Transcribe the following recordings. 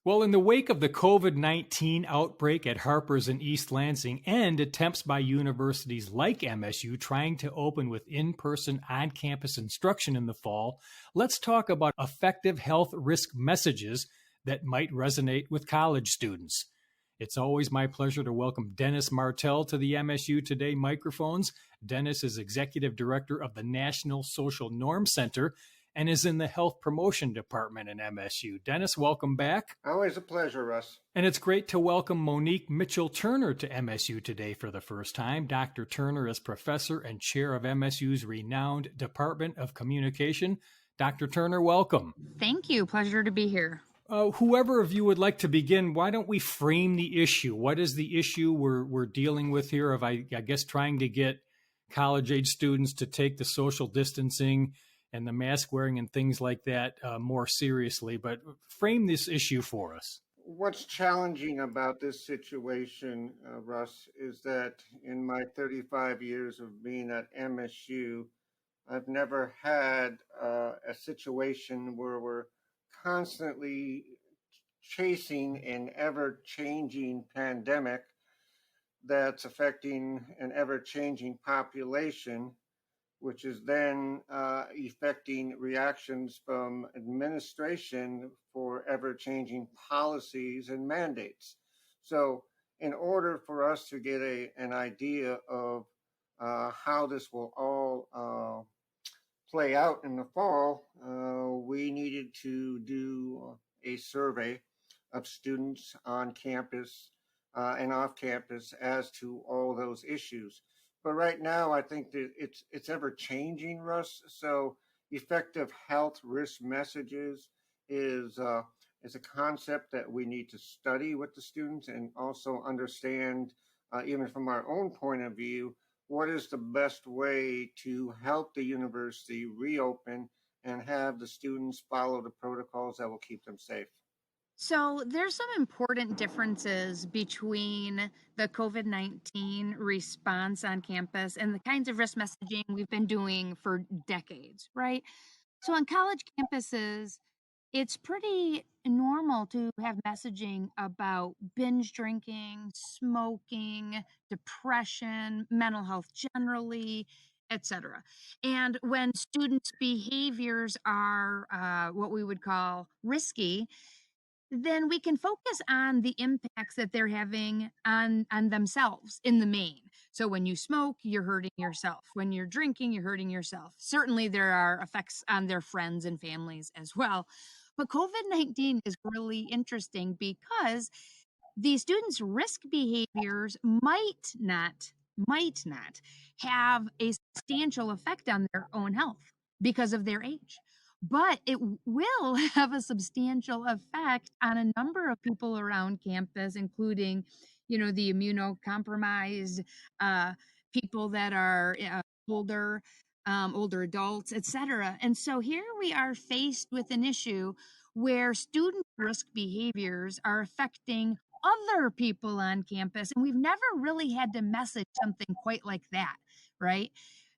Well, in the wake of the COVID-19 outbreak at Harper's in East Lansing and attempts by universities like MSU trying to open with in-person on-campus instruction in the fall, let's talk about effective health risk messages that might resonate with college students. It's always my pleasure to welcome Dennis Martell to the MSU Today microphones. Dennis is Executive Director of the National Social Norm Center and is in the Health Promotion Department in MSU. Dennis, welcome back. Always a pleasure, Russ. And it's great to welcome Monique Mitchell-Turner to MSU Today for the first time. Dr. Turner is professor and chair of MSU's renowned Department of Communication. Dr. Turner, welcome. Thank you. Pleasure to be here. Whoever of you would like to begin, why don't we frame the issue? What is the issue we're dealing with here of, I guess, trying to get college-age students to take the social distancing and the mask wearing and things like that more seriously, but frame this issue for us. What's challenging about this situation, Russ, is that in my 35 years of being at MSU, I've never had a situation where we're constantly chasing an ever-changing pandemic that's affecting an ever-changing population, which is then affecting reactions from administration for ever-changing policies and mandates. So in order for us to get an idea of how this will all play out in the fall, we needed to do a survey of students on campus and off campus as to all those issues. But right now, I think that it's ever changing, Russ. So effective health risk messages is a concept that we need to study with the students and also understand, even from our own point of view, what is the best way to help the university reopen and have the students follow the protocols that will keep them safe. So there's some important differences between the COVID-19 response on campus and the kinds of risk messaging we've been doing for decades, right? So on college campuses, it's pretty normal to have messaging about binge drinking, smoking, depression, mental health generally, etc. And when students' behaviors are what we would call risky, then we can focus on the impacts that they're having on themselves in the main. So when you smoke, you're hurting yourself. When you're drinking, you're hurting yourself. Certainly there are effects on their friends and families as well. But COVID-19 is really interesting because the students' risk behaviors might not have a substantial effect on their own health because of their age. But it will have a substantial effect on a number of people around campus, including, the immunocompromised, people that are older adults, etc. And so here we are faced with an issue where student risk behaviors are affecting other people on campus. And we've never really had to message something quite like that, right?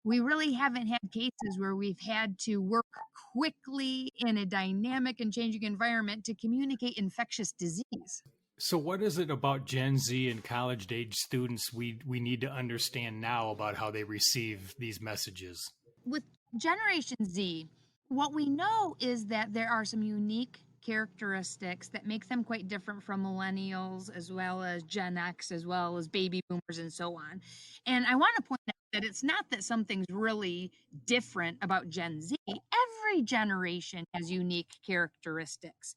We really haven't had cases where we've had to work quickly in a dynamic and changing environment to communicate infectious disease. So what is it about Gen Z and college-age students we need to understand now about how they receive these messages? With Generation Z, what we know is that there are some unique characteristics that make them quite different from millennials, as well as Gen X, as well as baby boomers, and so on. And I want to point out that it's not that something's really different about Gen Z. Every generation has unique characteristics.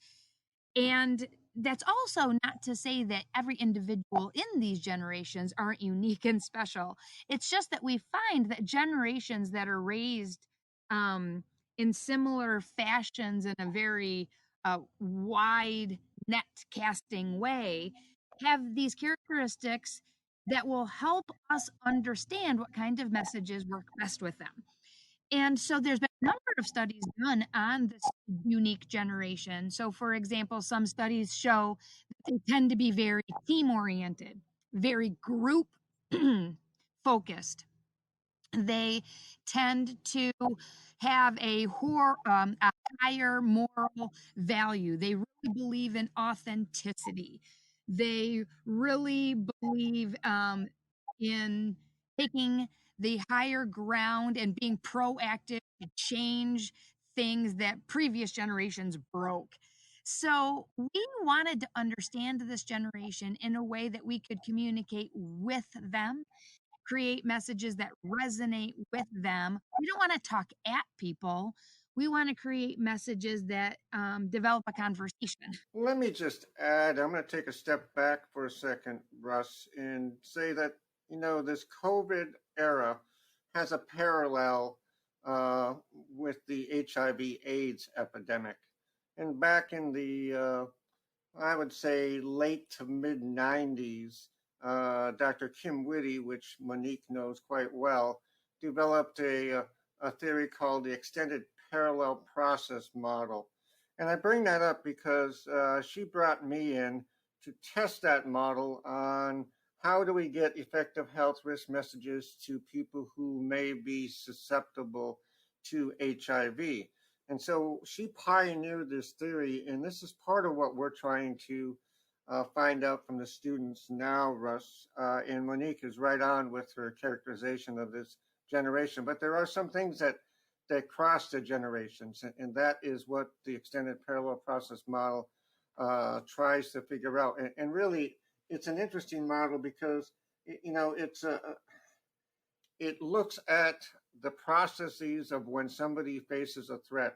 And that's also not to say that every individual in these generations aren't unique and special. It's just that we find that generations that are raised in similar fashions in a very wide net casting way have these characteristics that will help us understand what kind of messages work best with them. And so there's been a number of studies done on this unique generation. So for example, some studies show that they tend to be very team-oriented, very group focused. They tend to have a higher moral value. They really believe in authenticity. They really believe in taking the higher ground and being proactive to change things that previous generations broke. So we wanted to understand this generation in a way that we could communicate with them, create messages that resonate with them. We don't want to talk at people. We want to create messages that develop a conversation. Let me just add, I'm going to take a step back for a second, Russ, and say that, this COVID era has a parallel with the HIV/AIDS epidemic. And back in the, I would say, late to mid 90s, Dr. Kim Whitty, which Monique knows quite well, developed a theory called the extended parallel process model. And I bring that up because she brought me in to test that model on how do we get effective health risk messages to people who may be susceptible to HIV. And so she pioneered this theory, and this is part of what we're trying to find out from the students now, Russ. And Monique is right on with her characterization of this generation. But there are some things that cross the generations, and that is what the extended parallel process model tries to figure out. And really, it's an interesting model because it looks at the processes of when somebody faces a threat.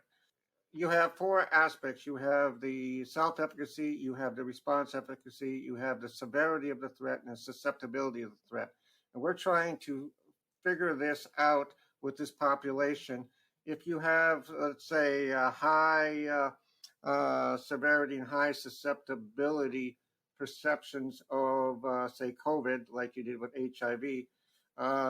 You have four aspects. You have the self-efficacy, you have the response efficacy, you have the severity of the threat, and the susceptibility of the threat. And we're trying to figure this out with this population. If you have, let's say, high severity and high susceptibility perceptions of, say, COVID, like you did with HIV,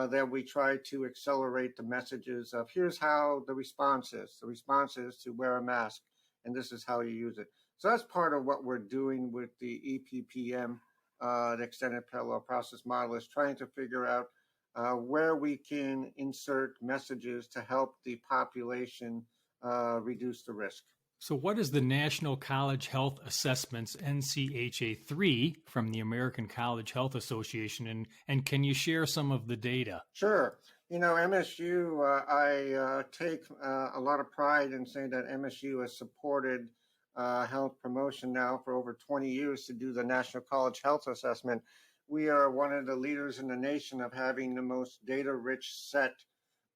then we try to accelerate the messages of here's how the response is. The response is to wear a mask, and this is how you use it. So that's part of what we're doing with the EPPM, the extended parallel process model, is trying to figure out where we can insert messages to help the population reduce the risk. So, what is the National College Health Assessments NCHA 3 from the American College Health Association, and can you share some of the data? Sure. MSU, I take a lot of pride in saying that MSU has supported health promotion now for over 20 years to do the National College Health Assessment. We are one of the leaders in the nation of having the most data-rich set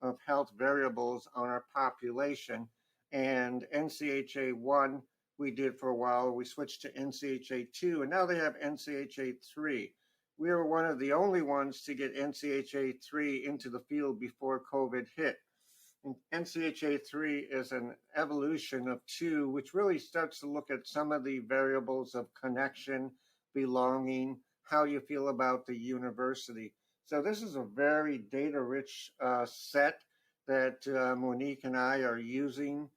of health variables on our population. And NCHA 1 we did for a while. We switched to NCHA 2, and now they have NCHA 3. We were one of the only ones to get NCHA 3 into the field before COVID hit. And NCHA 3 is an evolution of 2, which really starts to look at some of the variables of connection, belonging, how you feel about the university. So this is a very data-rich set that Monique and I are using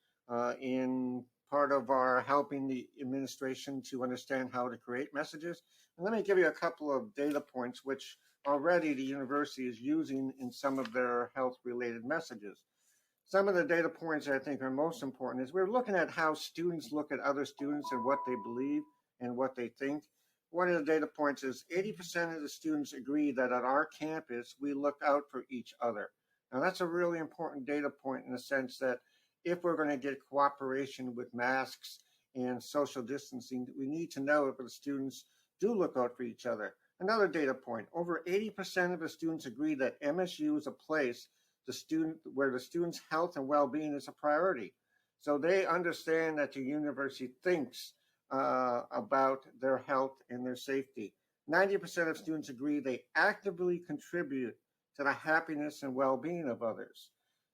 in part of our helping the administration to understand how to create messages. And let me give you a couple of data points which already the university is using in some of their health-related messages. Some of the data points I think are most important is we're looking at how students look at other students and what they believe and what they think. One of the data points is 80% of the students agree that at our campus, we look out for each other. Now, that's a really important data point in the sense that if we're going to get cooperation with masks and social distancing, we need to know if the students do look out for each other. Another data point, over 80% of the students agree that MSU is a place where the students' health and well-being is a priority. So they understand that the university thinks about their health and their safety. 90% of students agree they actively contribute to the happiness and well-being of others.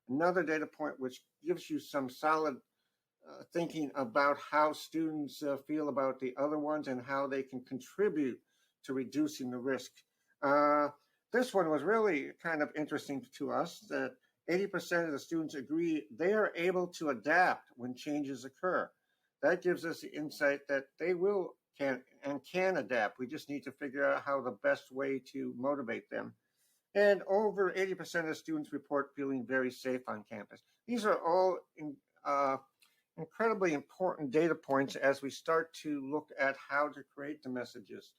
Another data point which gives you some solid thinking about how students feel about the other ones and how they can contribute to reducing the risk. This one was really kind of interesting to us, that 80% of the students agree they are able to adapt when changes occur. That gives us the insight that they can adapt. We just need to figure out how the best way to motivate them. And over 80% of students report feeling very safe on campus. These are all uh, incredibly important data points as we start to look at how to create the messages.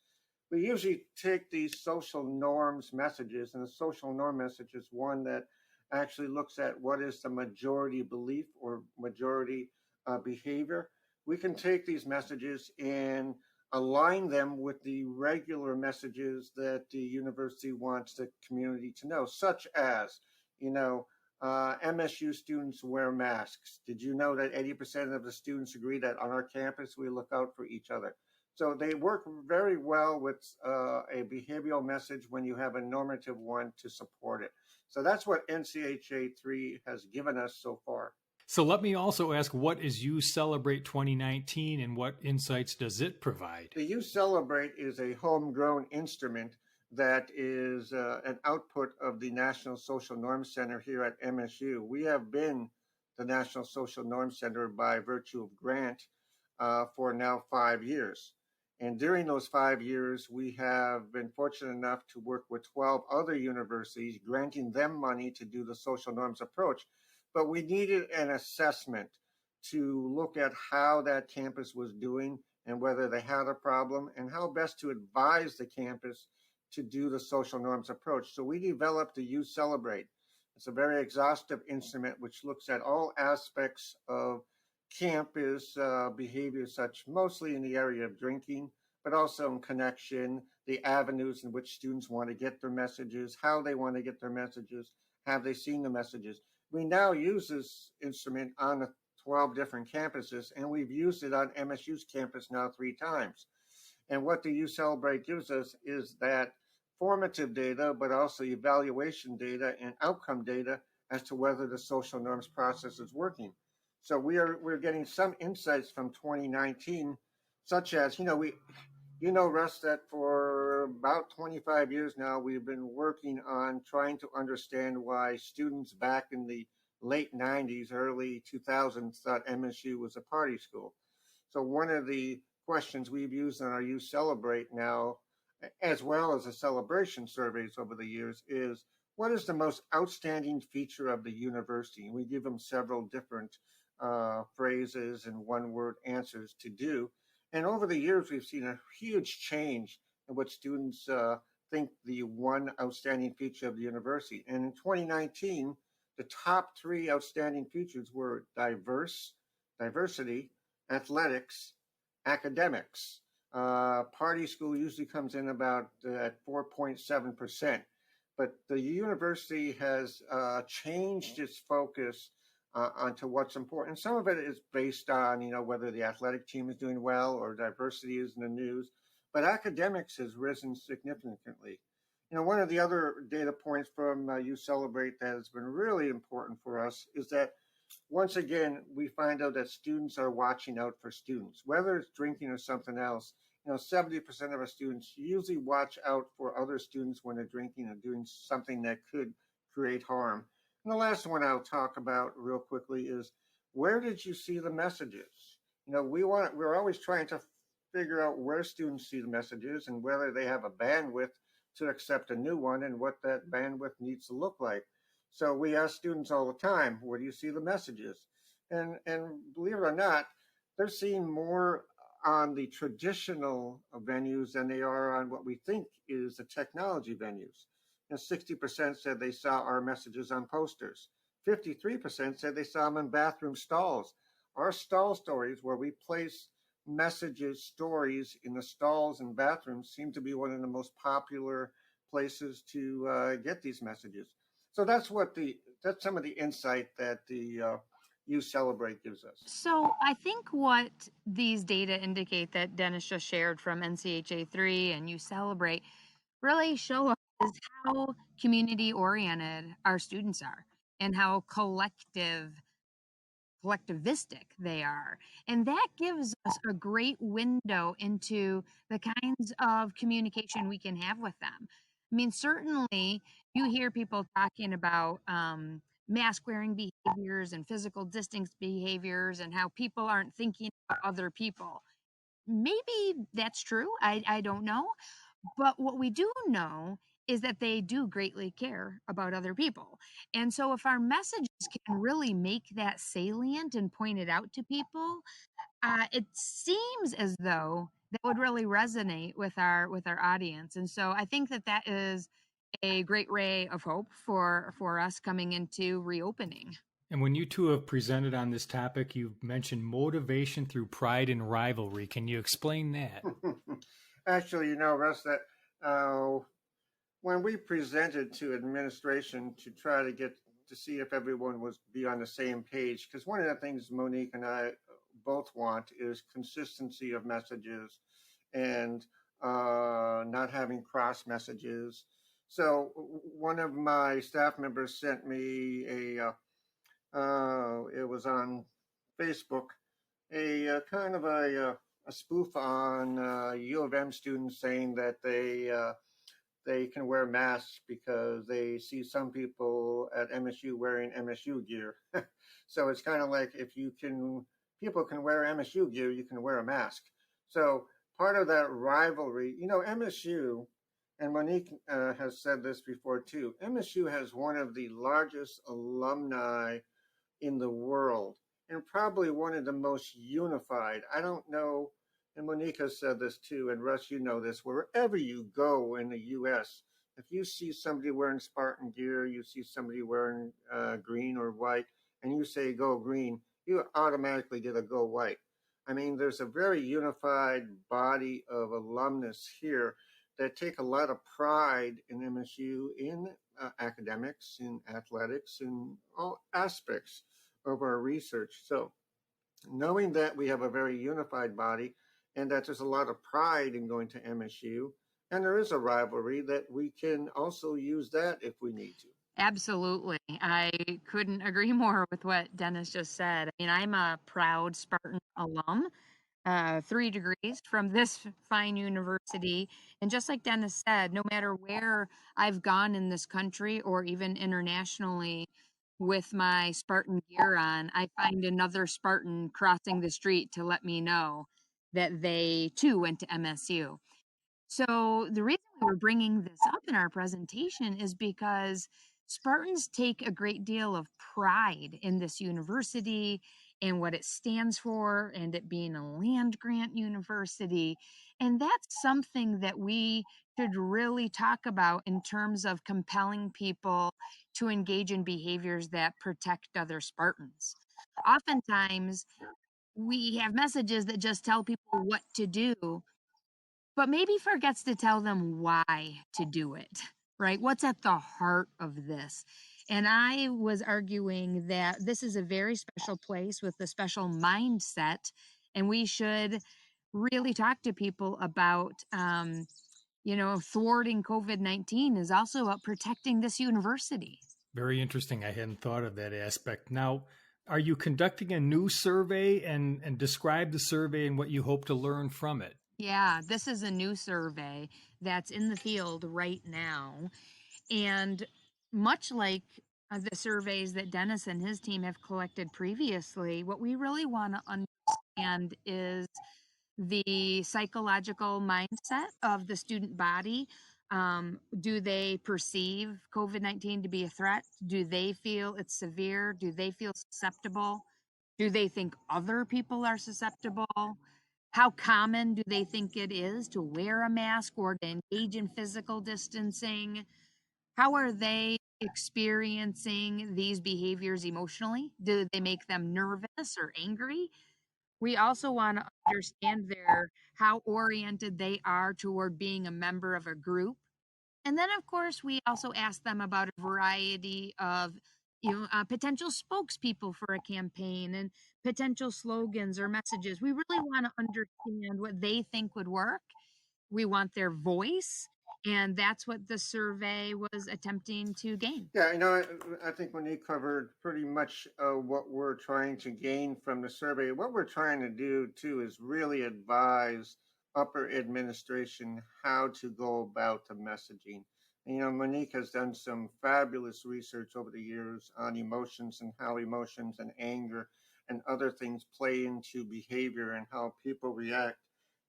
We usually take these social norms messages, and the social norm message is one that actually looks at what is the majority belief or majority behavior. We can take these messages and align them with the regular messages that the university wants the community to know, such as, you know, MSU students wear masks. Did you know that 80% of the students agree that on our campus we look out for each other? So they work very well with a behavioral message when you have a normative one to support it. So that's what NCHA 3 has given us so far. So let me also ask, what is You Celebrate 2019 and what insights does it provide? The You Celebrate is a homegrown instrument that is an output of the National Social Norm Center here at MSU. We have been the National Social Norm Center by virtue of grant for now 5 years. And during those 5 years, we have been fortunate enough to work with 12 other universities, granting them money to do the social norms approach. But we needed an assessment to look at how that campus was doing and whether they had a problem and how best to advise the campus to do the social norms approach. So we developed the You Celebrate. It's a very exhaustive instrument which looks at all aspects of campus behavior, such mostly in the area of drinking, but also in connection, the avenues in which students want to get their messages, how they want to get their messages, have they seen the messages. We now use this instrument on 12 different campuses, and we've used it on MSU's campus now 3 times. And what the You Celebrate gives us is that formative data, but also evaluation data and outcome data as to whether the social norms process is working. So we're getting some insights from 2019, such as, Russ, that for about 25 years now, we've been working on trying to understand why students back in the late 90s, early 2000s thought MSU was a party school. So one of the questions we've used on our You Celebrate now, as well as the celebration surveys over the years, is what is the most outstanding feature of the university? And we give them several different phrases and one-word answers to do. And over the years, we've seen a huge change in what students think the one outstanding feature of the university. And in 2019, the top 3 outstanding features were diversity, athletics, academics. Party school usually comes in about at 4.7%. But the university has changed its focus onto what's important. And some of it is based on, whether the athletic team is doing well or diversity is in the news. But academics has risen significantly. One of the other data points from You Celebrate that has been really important for us is that once again, we find out that students are watching out for students, whether it's drinking or something else. 70% of our students usually watch out for other students when they're drinking or doing something that could create harm. And the last one I'll talk about real quickly is, where did you see the messages? We're always trying to figure out where students see the messages and whether they have a bandwidth to accept a new one and what that bandwidth needs to look like. So we ask students all the time, where do you see the messages? And believe it or not, they're seeing more on the traditional venues than they are on what we think is the technology venues. 60% said they saw our messages on posters. 53% said they saw them in bathroom stalls. Our stall stories, where we place messages, stories in the stalls and bathrooms, seem to be one of the most popular places to get these messages. So that's some of the insight that the You Celebrate gives us. So I think what these data indicate that Dennis just shared from NCHA 3 and You Celebrate really show us is how community oriented our students are and how collectivistic they are. And that gives us a great window into the kinds of communication we can have with them. I mean, certainly you hear people talking about mask wearing behaviors and physical distance behaviors and how people aren't thinking about other people. Maybe that's true. I don't know. But what we do know is that they do greatly care about other people. And so if our messages can really make that salient and point it out to people, it seems as though that would really resonate with our audience. And so I think that that is a great ray of hope for us coming into reopening. And when you two have presented on this topic, you've mentioned motivation through pride and rivalry. Can you explain that? Actually, Russ, that when we presented to administration to try to get to see if everyone was be on the same page, because one of the things Monique and I both want is consistency of messages and not having cross messages. So one of my staff members sent me it was on Facebook, a kind of a spoof on U of M students saying that they can wear masks because they see some people at MSU wearing MSU gear. So it's kind of like if people can wear MSU gear, you can wear a mask. So part of that rivalry, MSU, and Monique has said this before too, MSU has one of the largest alumni in the world and probably one of the most unified. I don't know, and Monique has said this too, and Russ, you know this, wherever you go in the U.S., if you see somebody wearing Spartan gear, you see somebody wearing green or white, and you say go green, you automatically get a go white. I mean, there's a very unified body of alumnus here that take a lot of pride in MSU, in academics, in athletics, in all aspects of our research. So knowing that we have a very unified body and that there's a lot of pride in going to MSU, and there is a rivalry, that we can also use that if we need to. Absolutely. I couldn't agree more with what Dennis just said. I mean, I'm a proud Spartan alum, 3 degrees from this fine university. And just like Dennis said, no matter where I've gone in this country or even internationally with my Spartan gear on, I find another Spartan crossing the street to let me know that they too went to MSU. So the reason we're bringing this up in our presentation is because Spartans take a great deal of pride in this university and what it stands for, and it being a land grant university. And that's something that we should really talk about in terms of compelling people to engage in behaviors that protect other Spartans. Oftentimes, we have messages that just tell people what to do, but maybe forgets to tell them why to do it, right? What's at the heart of this? And I was arguing that this is a very special place with a special mindset, and we should really talk to people about, thwarting COVID-19 is also about protecting this university. Very interesting. I hadn't thought of that aspect. Now, are you conducting a new survey, and describe the survey and what you hope to learn from it? Yeah, this is a new survey that's in the field right now. And much like the surveys that Dennis and his team have collected previously, what we really want to understand is the psychological mindset of the student body. Do they perceive COVID-19 to be a threat? Do they feel it's severe? Do they feel susceptible? Do they think other people are susceptible? How common do they think it is to wear a mask or to engage in physical distancing? How are they experiencing these behaviors emotionally? Do they make them nervous or angry? We also want to understand how oriented they are toward being a member of a group. And then, of course, we also ask them about a variety of potential spokespeople for a campaign and potential slogans or messages. We really want to understand what they think would work. We want their voice, and that's what the survey was attempting to gain. Yeah, I think Monique covered pretty much what we're trying to gain from the survey. What we're trying to do, too, is really advise upper administration how to go about the messaging. And, Monique has done some fabulous research over the years on emotions and how emotions and anger and other things play into behavior and how people react.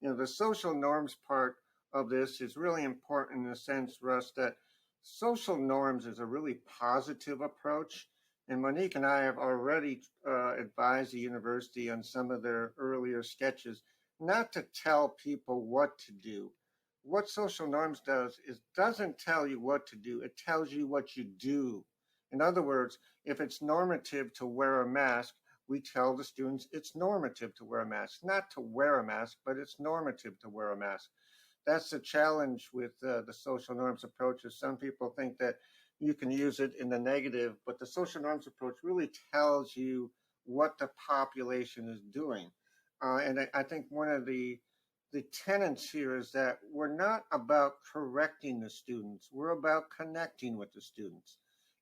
The social norms part of this is really important in the sense, Russ, that social norms is a really positive approach. And Monique and I have already advised the university on some of their earlier sketches not to tell people what to do. What social norms does is doesn't tell you what to do, it tells you what you do. In other words, if it's normative to wear a mask, we tell the students it's normative to wear a mask, not to wear a mask, but it's normative to wear a mask. That's the challenge with the social norms approach. Is some people think that you can use it in the negative, but the social norms approach really tells you what the population is doing. And I think one of the tenets here is that we're not about correcting the students. We're about connecting with the students.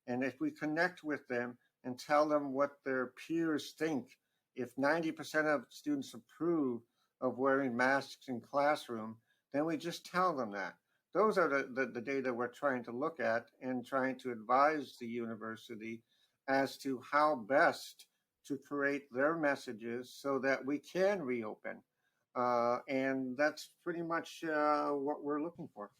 And if we connect with them and tell them what their peers think, if 90% of students approve of wearing masks in classroom, then we just tell them that. Those are the data we're trying to look at and trying to advise the university as to how best to create their messages so that we can reopen. And that's pretty much what we're looking for.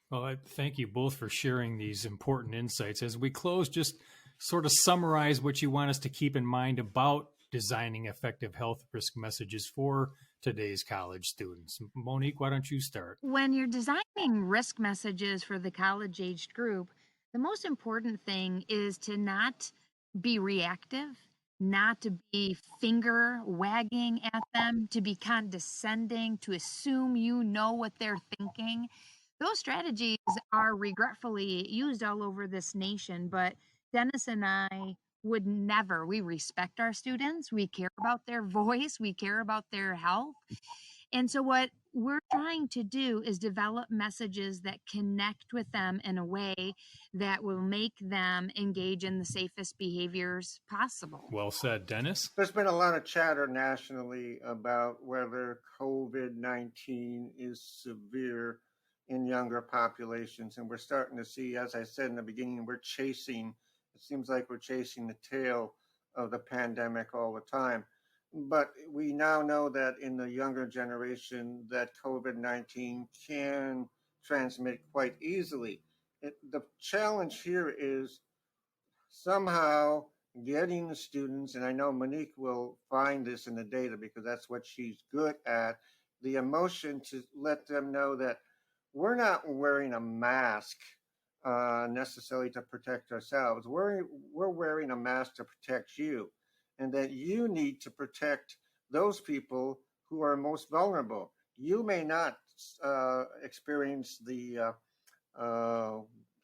Well, I thank you both for sharing these important insights. As we close, just sort of summarize what you want us to keep in mind about designing effective health risk messages for today's college students. Monique, why don't you start? When you're designing risk messages for the college-aged group, the most important thing is to not be reactive, not to be finger wagging at them, to be condescending, to assume you know what they're thinking. Those strategies are regretfully used all over this nation, but Dennis and I would never. We respect our students. We care about their voice. We care about their health. And so what we're trying to do is develop messages that connect with them in a way that will make them engage in the safest behaviors possible. Well said, Dennis. There's been a lot of chatter nationally about whether COVID-19 is severe in younger populations. And we're starting to see, as I said in the beginning, it seems like we're chasing the tail of the pandemic all the time. But we now know that in the younger generation that COVID-19 can transmit quite easily. The challenge here is somehow getting the students, and I know Monique will find this in the data because that's what she's good at, the emotion to let them know that we're not wearing a mask necessarily to protect ourselves. We're wearing a mask to protect you, and that you need to protect those people who are most vulnerable. You may not experience the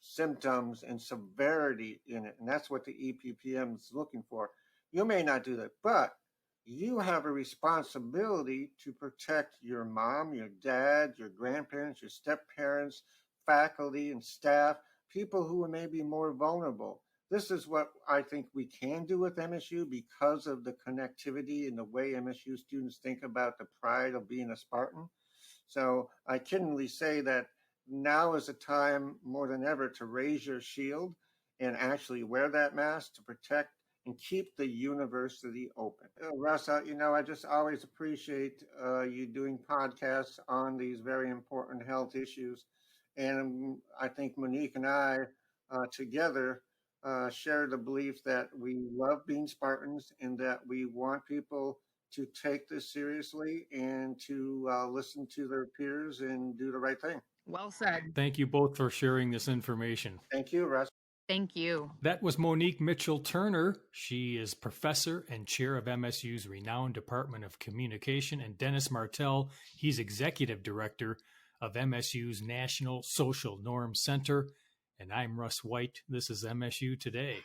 symptoms and severity in it, and that's what the EPPM is looking for. You may not do that, but you have a responsibility to protect your mom, your dad, your grandparents, your step-parents, faculty and staff, people who may be more vulnerable. This is what I think we can do with MSU because of the connectivity and the way MSU students think about the pride of being a Spartan. So I can say that now is a time more than ever to raise your shield and actually wear that mask to protect and keep the university open. Russ, I just always appreciate you doing podcasts on these very important health issues. And I think Monique and I together share the belief that we love being Spartans and that we want people to take this seriously and to listen to their peers and do the right thing. Well said. Thank you both for sharing this information. Thank you, Russ. Thank you. That was Monique Mitchell-Turner. She is professor and chair of MSU's renowned Department of Communication, and Dennis Martell, he's executive director of MSU's National Social Norms Center. And I'm Russ White. This is MSU Today.